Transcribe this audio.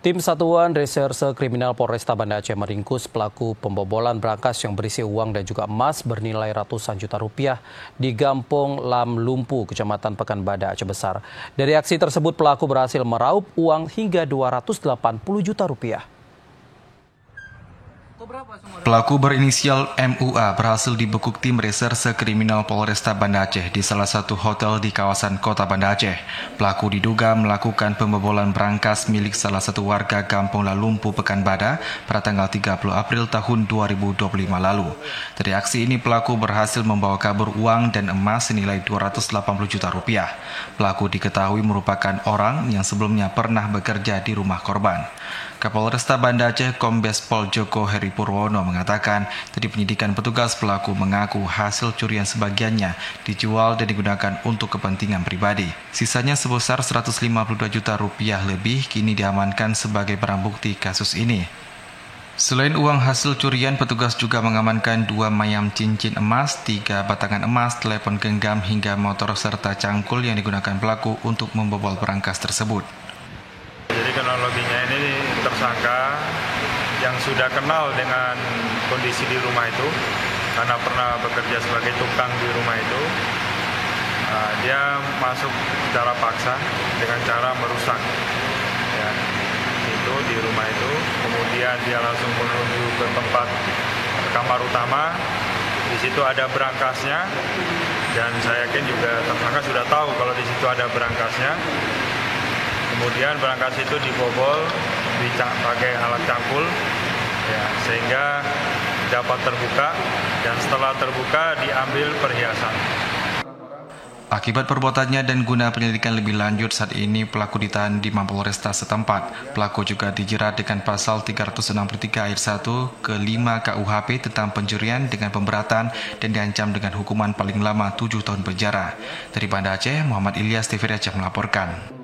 Tim Satuan Reserse Kriminal Polresta Banda Aceh meringkus pelaku pembobolan brankas yang berisi uang dan juga emas bernilai ratusan juta rupiah di Gampong Lam Lumpu, Kecamatan Pekanbadak, Aceh Besar. Dari aksi tersebut, pelaku berhasil meraup uang hingga 280 juta rupiah. Pelaku berinisial MUA berhasil dibekuk tim reserse kriminal Polresta Banda Aceh di salah satu hotel di kawasan kota Banda Aceh. Pelaku diduga melakukan pembobolan brankas milik salah satu warga Gampong Lam Lumpu, Pekanbadak pada tanggal 30 April tahun 2025 lalu. Dari aksi ini pelaku berhasil membawa kabur uang dan emas senilai 280 juta rupiah. Pelaku diketahui merupakan orang yang sebelumnya pernah bekerja di rumah korban. Kapolresta Banda Aceh Kombes Pol Joko Heri Purwono mengatakan, dari penyidikan petugas pelaku mengaku hasil curian sebagiannya dijual dan digunakan untuk kepentingan pribadi. Sisanya sebesar 152 juta rupiah lebih kini diamankan sebagai barang bukti kasus ini. Selain uang hasil curian, petugas juga mengamankan 2 mayam cincin emas, 3 batangan emas, telepon genggam hingga motor serta cangkul yang digunakan pelaku untuk membobol brankas tersebut. Jadi kronologinya ini tersangka yang sudah kenal dengan kondisi di rumah itu karena pernah bekerja sebagai tukang di rumah itu. Dia masuk secara paksa dengan cara merusak ya, itu di rumah itu. Kemudian dia langsung menuju ke tempat kamar utama. Di situ ada berangkasnya dan saya yakin juga tersangka sudah tahu kalau di situ ada berangkasnya. Kemudian berangkas itu dibobol pakai alat cangkul ya, sehingga dapat terbuka dan setelah terbuka diambil perhiasan. Akibat perbuatannya dan guna penyelidikan lebih lanjut, saat ini pelaku ditahan di Mapolresta setempat. Pelaku juga dijerat dengan pasal 363 ayat 1 ke 5 KUHP tentang pencurian dengan pemberatan dan diancam dengan hukuman paling lama 7 tahun penjara. Dari Banda Aceh, Muhammad Ilyas, TVRI Aceh melaporkan.